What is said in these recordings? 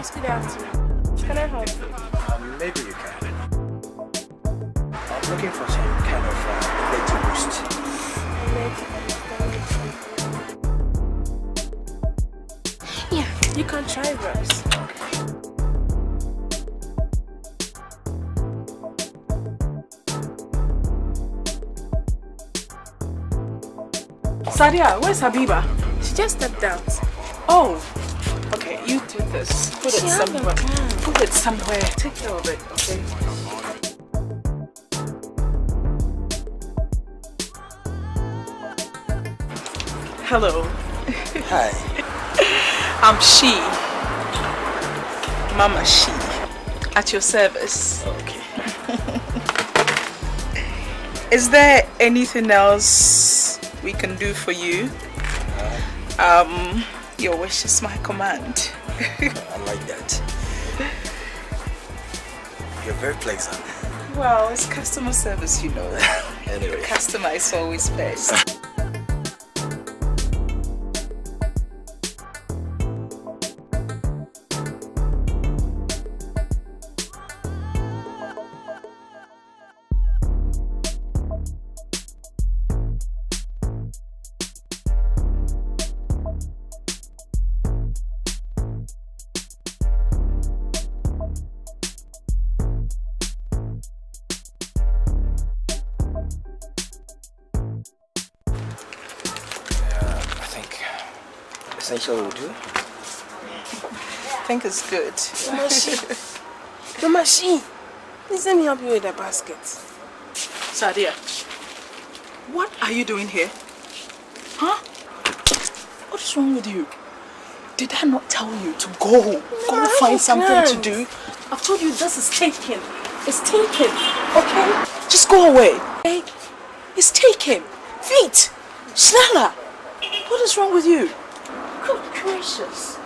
Yes, good afternoon. Can I help you? Maybe you can. I'm looking for some kind of electric boost. Yeah, you can try Rose. Sadia, where's Abiba? She just stepped out. Oh, okay, you do this. Put it somewhere. Put it somewhere. Take care of it, okay? Hello. Hi. I'm Shee. Mama Shee. At your service. Okay. Is there anything else we can do for you? Your wish is my command. I like that. You're very pleasant. Well, it's customer service, you know. Anyway. Customer is always first. Essential will do. I think it's good. Mama Shee, please let me help you with the basket. Sadia, what are you doing here? Huh? What is wrong with you? Did I not tell you to go? Go find something to do. I've told you this is taken. It's taken, okay? Just go away. Okay? It's taken. Feet. Schneller. What is wrong with you? Good gracious.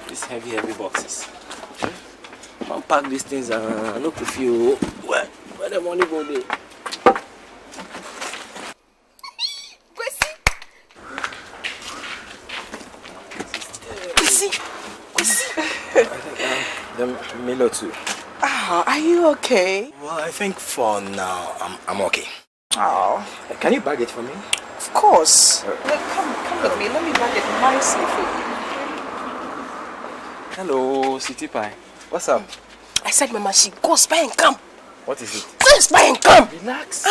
These heavy boxes. I'll pack these things and look if you where the money go there. The Milo too. Ah, are you okay? Well, I think for now I'm okay. Oh, Can you bag it for me? of course. Well, come with me. Let me bag it nicely for you. Hello, City Pie. What's up? I said, Mama Shee, go spy and come. What is it? Go spy and come. Relax.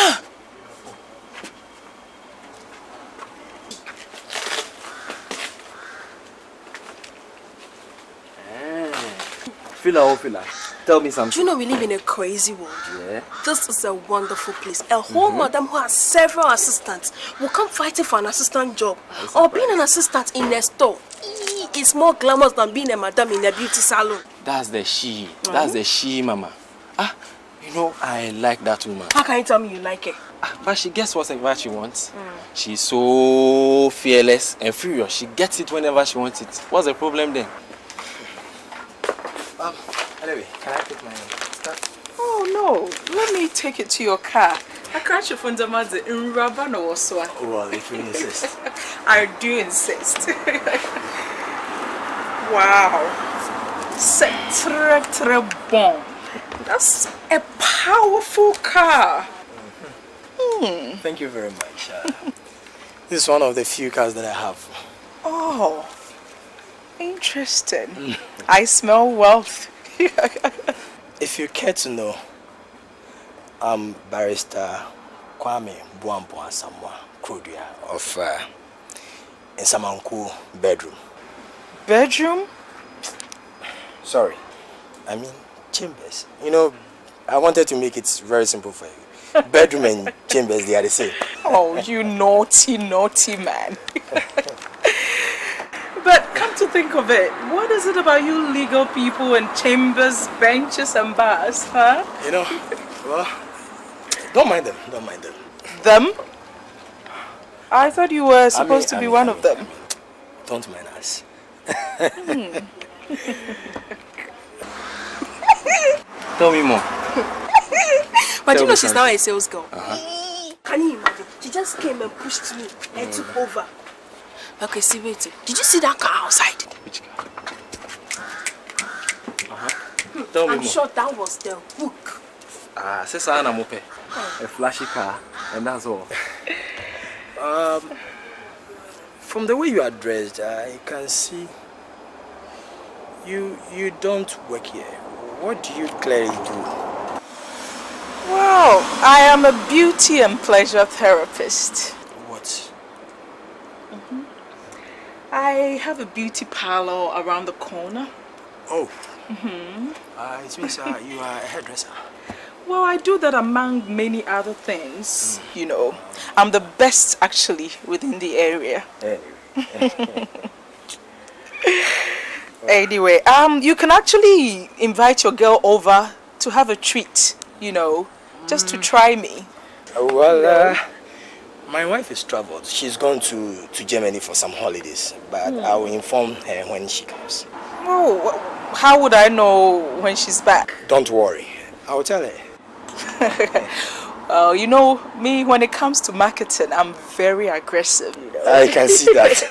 Fila. Tell me something. Do you know we live in a crazy world? Yeah. This is a wonderful place. A whole madam who has several assistants will come fighting for an assistant job. Or being an assistant in a store is more glamorous than being a madam in a beauty salon. That's the Shee. That's the Shee, Mama. Ah, you know, I like that woman. How can you tell me you like her? But she gets whatever she wants. She's so fearless and furious. She gets it whenever she wants it. What's the problem then? Anyway, can I take my stuff? Oh no, let me take it to your car. I can't you find them in Rabano or so. Well, if you insist. I do insist. Wow. C'est très bon. That's a powerful car. Thank you very much. This is one of the few cars that I have. Oh, interesting. I smell wealth. If you care to know, I'm Barrister Kwame Buambo Asamoah Krodia of Nsamanku bedroom. Bedroom? Sorry, I mean chambers. You know, I wanted to make it very simple for you. Bedroom and chambers, they are the same. Oh, you naughty man. But come to think of it, what is it about you legal people and chambers, benches and bars, huh? You know, well, don't mind them. Them? I thought you were supposed to be one of them. Don't mind us. Tell me more. But you know she's now a sales girl. Can you imagine? She just came and pushed me and took over. Okay, see, wait. Did you see that car outside? Which car? Tell me I'm more. sure that was the hook. Since I'm a flashy car, and that's all. From the way you are dressed, I can see you don't work here. What do you clearly do? Well, I am a beauty and pleasure therapist. What? I have a beauty parlor around the corner. Oh. It means you are a hairdresser. Well, I do that among many other things. You know, I'm the best actually within the area. Anyway, you can actually invite your girl over to have a treat, you know, just to try me. Well, my wife is traveled. She's gone to Germany for some holidays, but I will inform her when she comes. Oh, how would I know when she's back? Don't worry, I will tell her. Well, you know, me, when it comes to marketing, I'm very aggressive, you know. I can see that.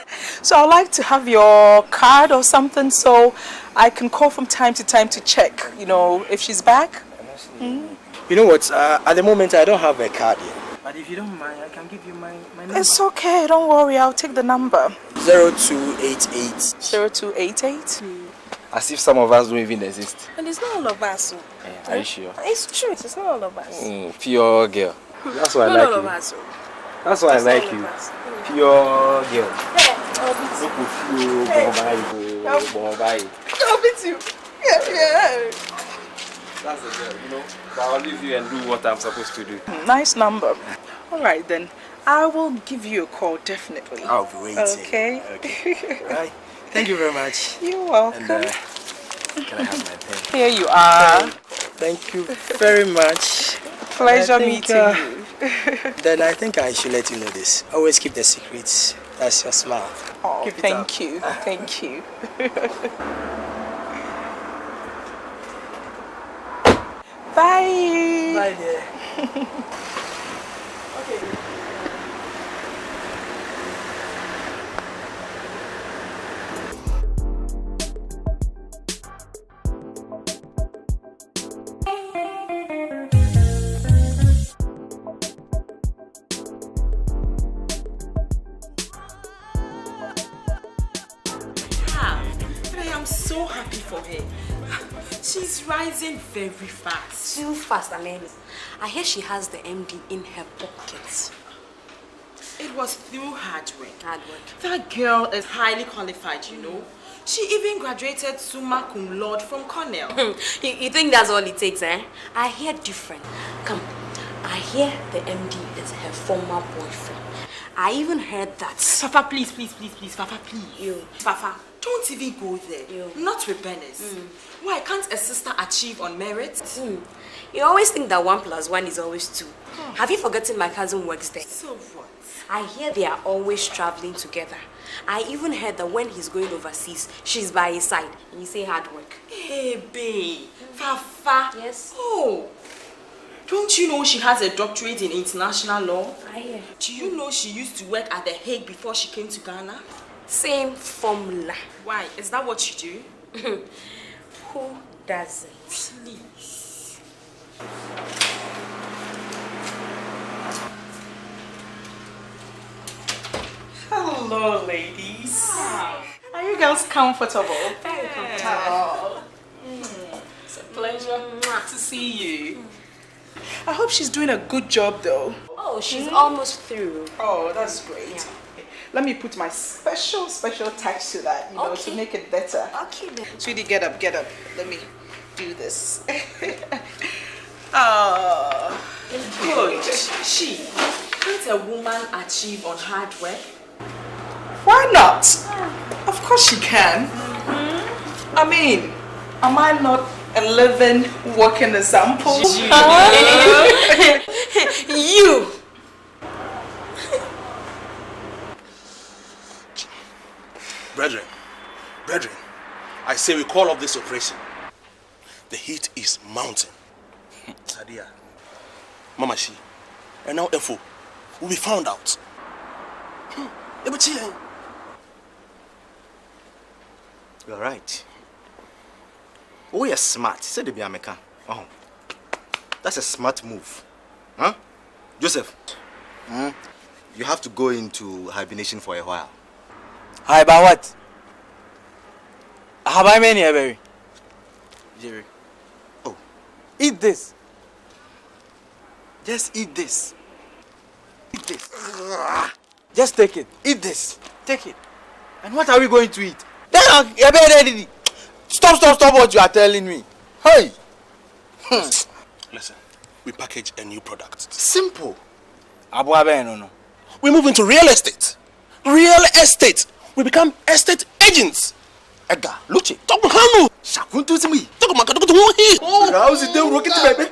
So I'd like to have your card or something so I can call from time to time to check, you know, if she's back. You know what, at the moment I don't have a card yet. But if you don't mind, I can give you my number. It's okay, don't worry, I'll take the number. 0288. 0288? As if some of us don't even exist. And it's not all of us. Are you sure? It's true. It's not all of us. Pure girl. That's why I Not like all of you. us. That's why I It's like all you. of us. Pure girl. I'll beat you. Yeah. That's the girl, you know. But I'll leave you and do what I'm supposed to do. Nice number. All right then, I will give you a call definitely. I'll be waiting. Okay. Right. Thank you very much. You're welcome. And can I have my pen? Here you are. Thank you very much. Pleasure I think, meeting you. Then I think I should let you know this. Always keep the secrets. That's your smile. Oh, Keep it thank up. you. Thank you. Bye. Bye there. I am so happy for her. She's rising very fast. Too fast, Amen. I hear she has the MD in her pocket. It was through hard work. Hard work. That girl is highly qualified, you know. She even graduated summa cum laude from Cornell. You think that's all it takes, eh? I hear different. Come, I hear the MD is her former boyfriend. I even heard that. Fafa, please, Fafa, please. You. Fafa, don't even go there. You. Not with Benes. Why can't a sister achieve on merit? You always think that 1 + 1 is always 2. Have you forgotten my cousin works there? So what? I hear they are always traveling together. I even heard that when he's going overseas, she's by his side. And you say hard work. Hey, babe. Fafa. Yes? Oh. Don't you know she has a doctorate in international law? I hear. Do you know she used to work at The Hague before she came to Ghana? Same formula. Why? Is that what you do? Who doesn't? Please. Hello, ladies. Are you girls comfortable? Very comfortable. Oh. It's a pleasure to see you. I hope she's doing a good job though. Oh, she's almost through. Oh, that's great. Yeah. Let me put my special touch to that, you know, Okay. to make it better. Okay then. Sweetie, get up. Let me do this. Oh, Good. She. Can't a woman achieve on hard work? why not? Of course she can. I mean, am I not a living, walking example? You! Brethren, I say we call off this operation. The heat is mounting. Sadia, Mama Shee, and now Efo will be found out. You're right. Oh, you're smart. Say the Biameka. Oh, that's a smart move. Huh? Joseph, you have to go into hibernation for a while. Hi, about what? Have I many, Berry? Jerry. Oh. Eat this. Just eat this. Eat this. Just take it. Eat this. Take it. And what are we going to eat? Stop what you are telling me. Hey! Listen, we package a new product. Simple. No. We move into real estate. Real estate. We become estate agents. Edgar, Luchi. Talk about Hanu. Shakuntu to me. Talk about Hanu. How's it doing? Rocket baby.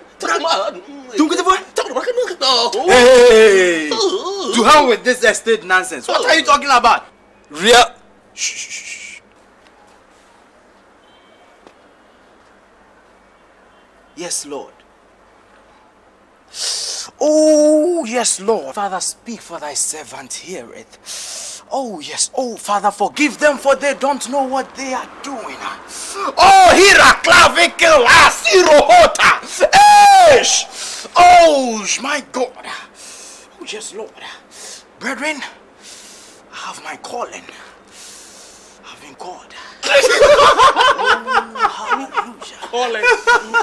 Hey! To hell with this estate nonsense. What are you talking about? Real. Shh. Yes, Lord. Oh, yes, Lord. Father, speak for thy servant heareth. Oh, yes. Oh, Father, forgive them for they don't know what they are doing. Oh, hira clavicle, asiro hota. Esh. Oh, my God. Oh, yes, Lord. Brethren, I have my calling. I've been called. Oh, hallelujah.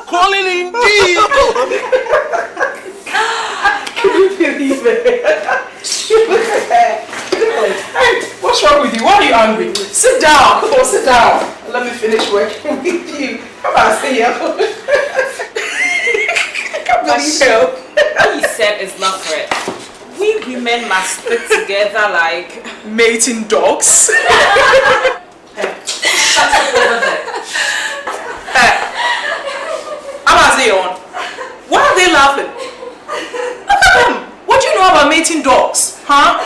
Calling indeed. Can you believe it? Hey, what's wrong with you? Why are you angry? Sit down. Come on, sit down. Let me finish working with you. Come on, stay here. Can't believe it. What he said is not correct. We women must stick together like mating dogs. Shut up over there. Amazion, why are they laughing? Look at them. What do you know about mating dogs? Huh?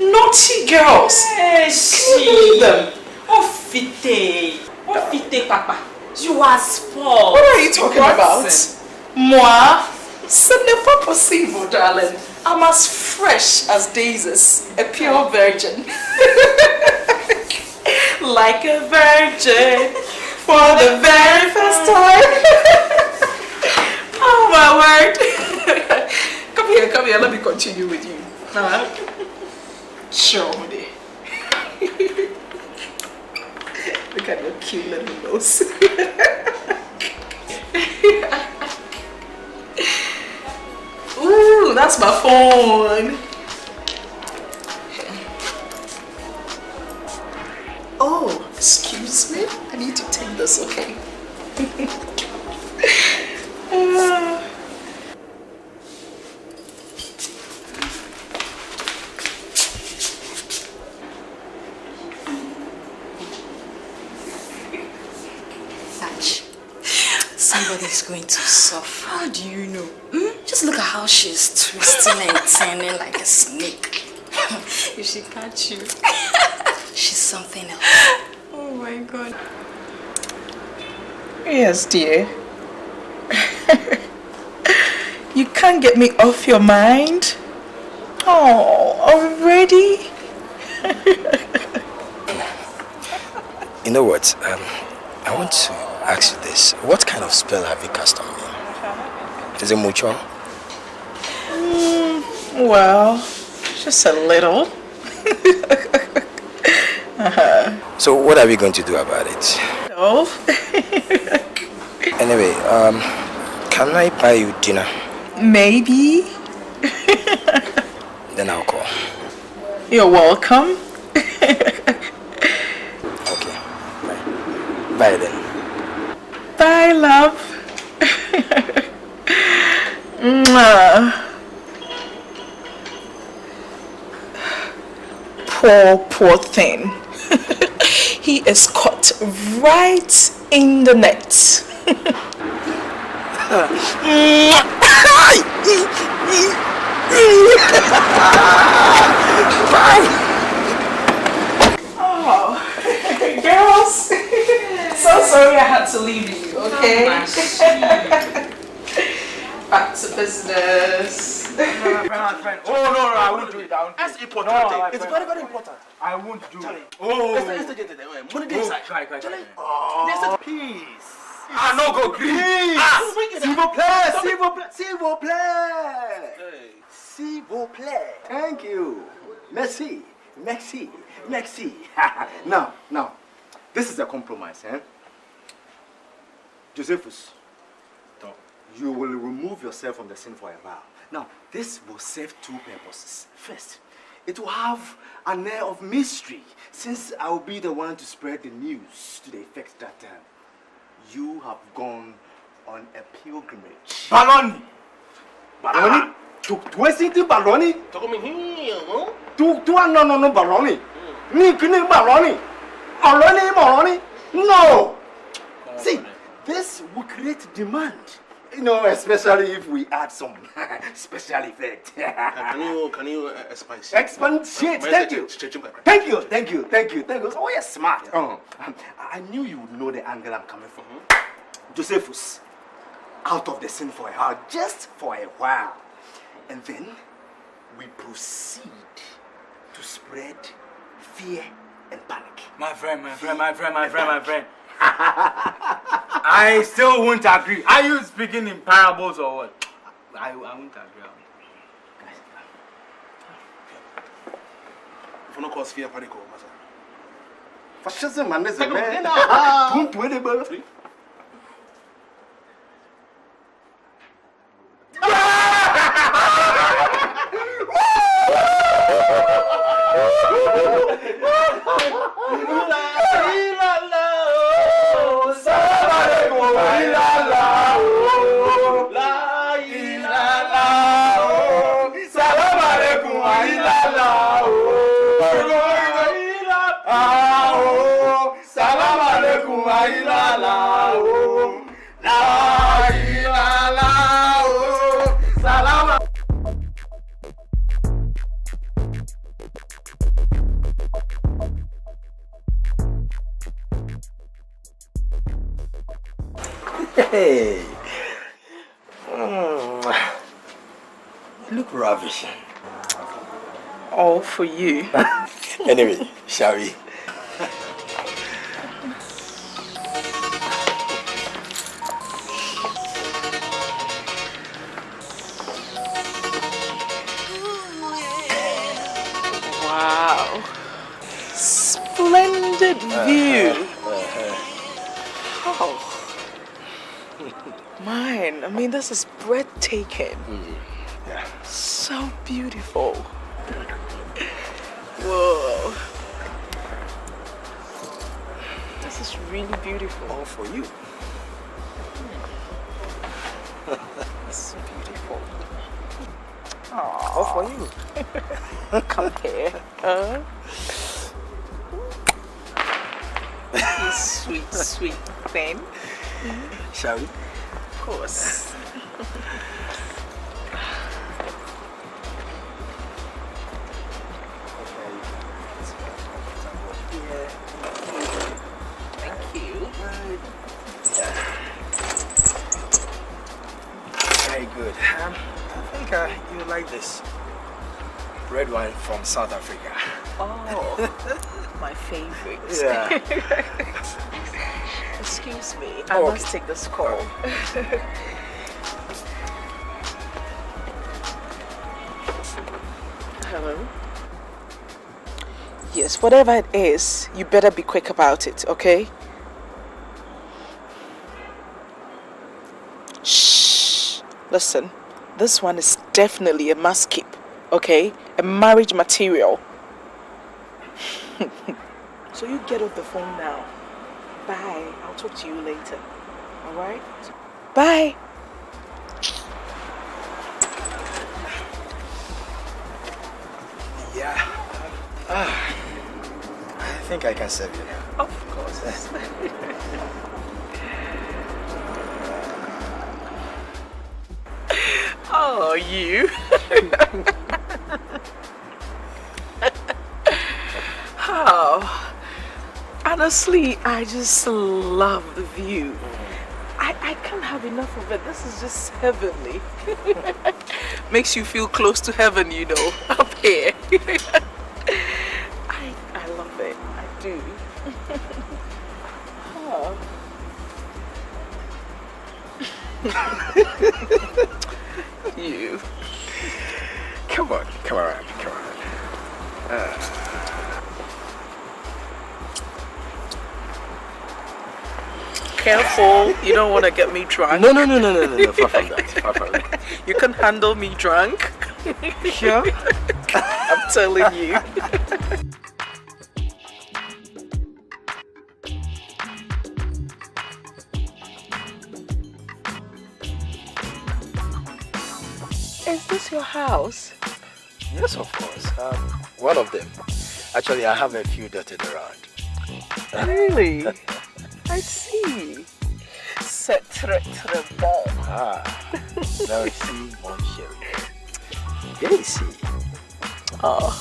Naughty girls. Hey, Shee. Them. Oh, Fite, Papa. You are spoiled. What are you talking about? Moi, ce n'est pas possible, darling. I'm as fresh as daisies, a pure virgin. Like a virgin for the very first time. Oh my word. Come here, let me continue with you. Show me. Look at your cute little nose. Ooh, that's my phone. Oh, excuse me. I need to take this, okay? Somebody's going to suffer. How do you know? Just look at how she's twisting and turning like a snake. If she catch you, she's something else. Oh my God. Yes, dear. You can't get me off your mind. Oh, already? You know what? I want to ask you this. What kind of spell have you cast on me? Is it mutual? Well, just a little. So what are we going to do about it? No. Anyway, can I buy you dinner? Maybe. Then I'll call. You're welcome. Okay. Bye then. Bye, love. Mwah. Poor thing. He is caught right in the net. Oh, girls. So sorry I had to leave you, okay? Back to business. My friend. Oh, no, I won't do it. That's important. No, it's very, very important. I won't do it. Let's get it. Money inside. Try. Oh, Peace. I no go green. S'il vous plaît, s'il vous plaît, s'il vous plaît. S'il vous plaît. Thank you. Merci. Now, this is a compromise, eh? Josephus, you will remove yourself from the scene for a while. Now, this will serve two purposes. First, it will have an air of mystery, since I will be the one to spread the news to the effect that you have gone on a pilgrimage. Baloney! To wasting the baloney? No, baloney. Baloney. No! See, this will create demand. You know, especially if we add some special effect. Can you expand? Expand? Thank you. Oh, you're smart. I knew you would know the angle I'm coming from. Josephus, out of the scene for a while, just for a while. And then we proceed to spread fear and panic. My friend. I still won't agree. Are you speaking in parables or what? I won't agree. For no cause fear, panic, Fascism, man, this is a man. Hey, you look ravishing. All for you. Anyway, shall we? Wow. Splendid view. Oh. Mine. I mean, this is breathtaking. Yeah. So beautiful. Whoa. This is really beautiful. All for you. It's so beautiful. All for you. Come here. You sweet thing. Shall we? Of course. Thank you. Very good. I think you like this. Red wine from South Africa. Oh, my favorite. Yeah. Excuse me, I must take this call. Hello? Yes, whatever it is, you better be quick about it, okay? Shh. Listen, this one is definitely a must keep, okay? A marriage material. So you get off the phone now. Bye. I'll talk to you later. Alright? Bye. Yeah. I think I can serve you now. Of course. Oh, you. Oh. Honestly, I just love the view. I I can't have enough of it. This is just heavenly. Makes you feel close to heaven, you know, up here. I love it. I do. You. Come on, come on, come on. Careful, you don't want to get me drunk. No, far from that, far from that. You can handle me drunk. Sure? I'm telling you. Is this your house? Yes, of course. One of them. Actually, I have a few dotted around. Really? I see. C'est très très bon. Now you see, mon chéri. Here you see. Oh.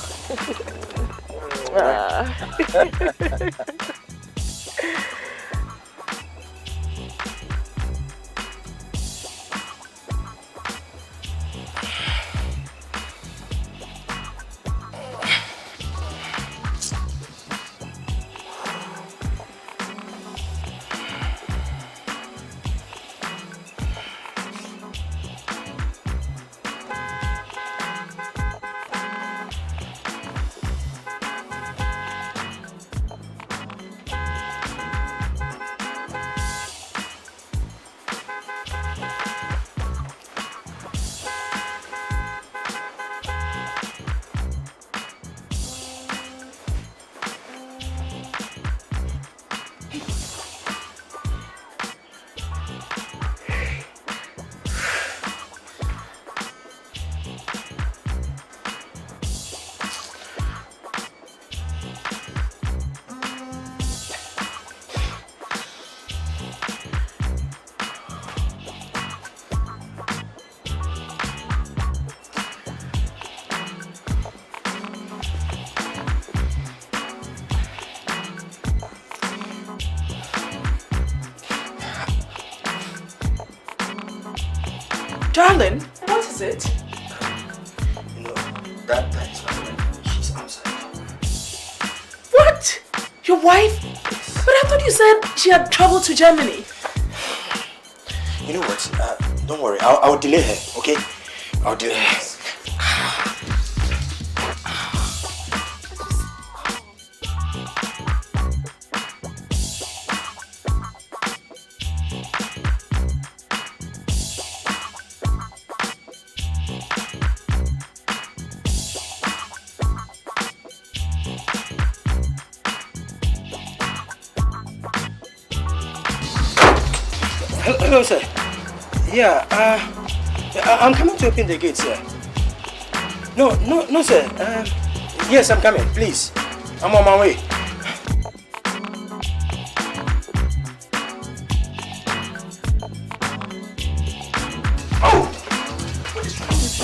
Darling, what is it? You know, that is my wife. She's outside. What? Your wife? Yes. But I thought you said she had traveled to Germany. You know what? Don't worry. I'll delay her, okay? I'll delay her. Hello, sir. Yeah, I'm coming to open the gate, sir. No, sir. Yes, I'm coming. Please, I'm on my way. Oh! What is wrong with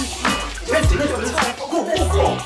you? Go.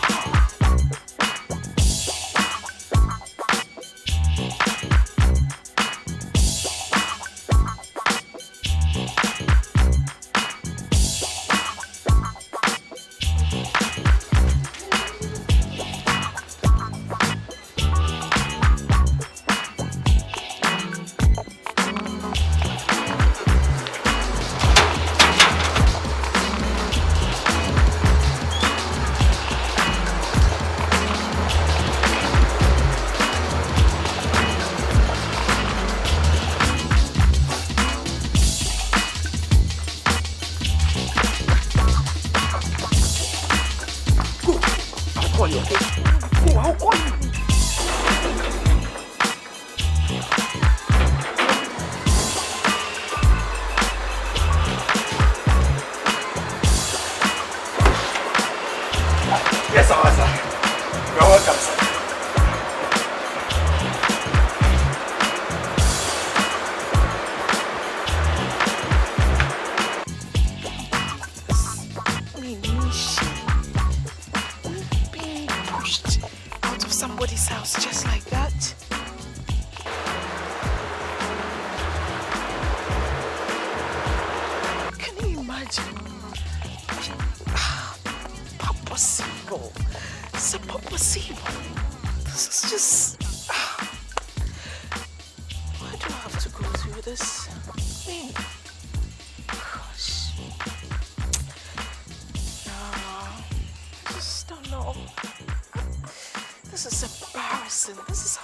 just... Why do I have to go through this? I mean, gosh. No, I just don't know. This is embarrassing. This is